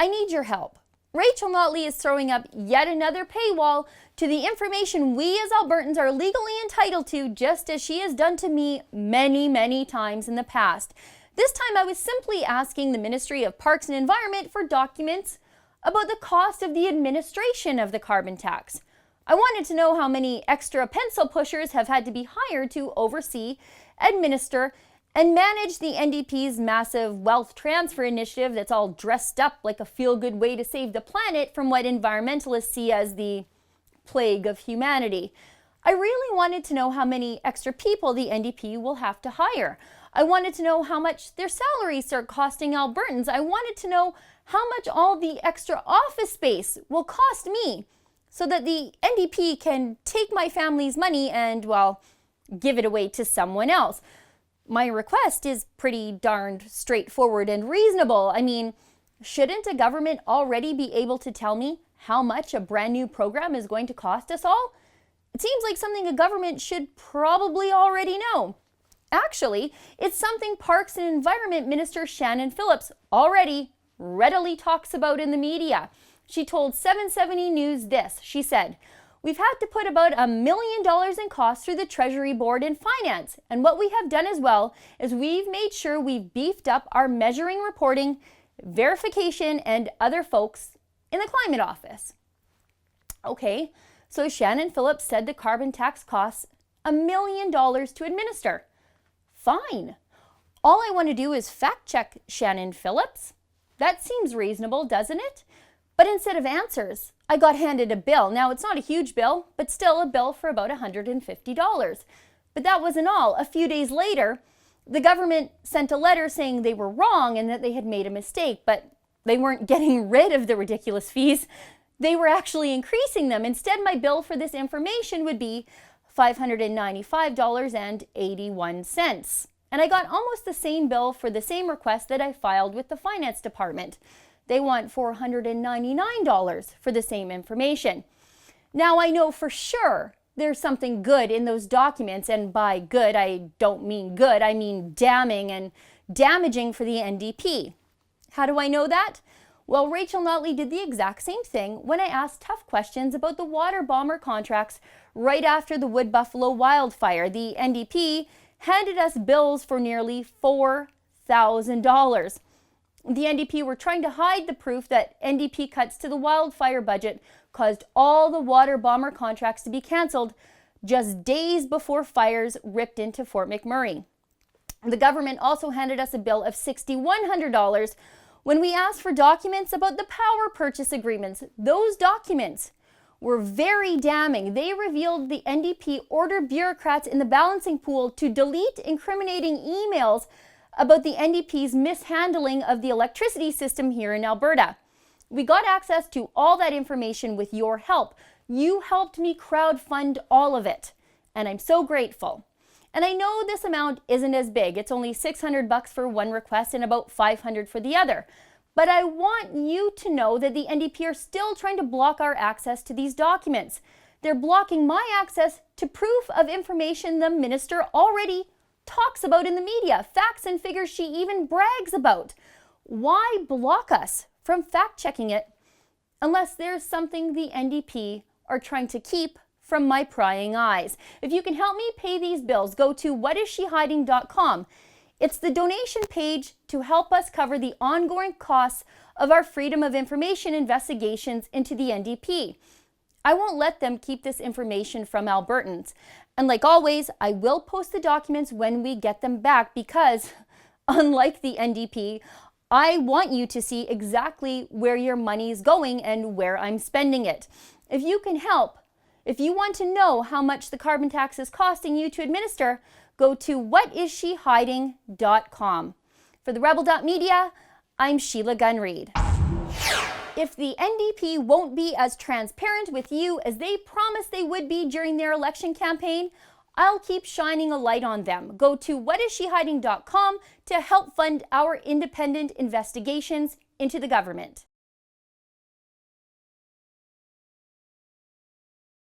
I need your help. Rachel Notley is throwing up yet another paywall to the information we as Albertans are legally entitled to, just as she has done to me many, many times in the past. This time I was simply asking the Ministry of Parks and Environment for documents about the cost of the administration of the carbon tax. I wanted to know how many extra pencil pushers have had to be hired to oversee, administer, and manage the NDP's massive wealth transfer initiative that's all dressed up like a feel-good way to save the planet from what environmentalists see as the plague of humanity. I really wanted to know how many extra people the NDP will have to hire. I wanted to know how much their salaries are costing Albertans. I wanted to know how much all the extra office space will cost me so that the NDP can take my family's money and, well, give it away to someone else. My request is pretty darned straightforward and reasonable. I mean, shouldn't a government already be able to tell me how much a brand new program is going to cost us all? It seems like something a government should probably already know. Actually, it's something Parks and Environment Minister Shannon Phillips already readily talks about in the media. She told 770 News this. She said, "We've had to put about $1 million in costs through the Treasury Board and Finance. And what we have done as well is we've made sure we've beefed up our measuring, reporting, verification, and other folks in the Climate Office." Okay, so Shannon Phillips said the carbon tax costs $1 million to administer. Fine. All I want to do is fact check Shannon Phillips. That seems reasonable, doesn't it? But instead of answers, I got handed a bill. Now, it's not a huge bill, but still a bill for about $150. But that wasn't all. A few days later, the government sent a letter saying they were wrong and that they had made a mistake, but they weren't getting rid of the ridiculous fees. They were actually increasing them. Instead, my bill for this information would be $595.81. And I got almost the same bill for the same request that I filed with the Finance Department. They want $499 for the same information. Now, I know for sure there's something good in those documents, and by good, I don't mean good, I mean damning and damaging for the NDP. How do I know that? Well, Rachel Notley did the exact same thing when I asked tough questions about the water bomber contracts right after the Wood Buffalo wildfire. The NDP handed us bills for nearly $4,000. The NDP were trying to hide the proof that NDP cuts to the wildfire budget caused all the water bomber contracts to be cancelled just days before fires ripped into Fort McMurray. The government also handed us a bill of $6,100 when we asked for documents about the power purchase agreements. Those documents were very damning. They revealed the NDP ordered bureaucrats in the balancing pool to delete incriminating emails about the NDP's mishandling of the electricity system here in Alberta. We got access to all that information with your help. You helped me crowdfund all of it, and I'm so grateful. And I know this amount isn't as big. It's only $600 for one request and about $500 for the other. But I want you to know that the NDP are still trying to block our access to these documents. They're blocking my access to proof of information the minister already talks about in the media, facts and figures she even brags about. Why block us from fact-checking it unless there's something the NDP are trying to keep from my prying eyes? If you can help me pay these bills, go to whatissshehiding.com. It's the donation page to help us cover the ongoing costs of our Freedom of Information investigations into the NDP. I won't let them keep this information from Albertans. And like always, I will post the documents when we get them back because, unlike the NDP, I want you to see exactly where your money is going and where I'm spending it. If you can help, if you want to know how much the carbon tax is costing you to administer, go to whatissshehiding.com. For the Rebel.media, I'm Sheila Gunn-Reid. If the NDP won't be as transparent with you as they promised they would be during their election campaign, I'll keep shining a light on them. Go to whatissshehiding.com to help fund our independent investigations into the government.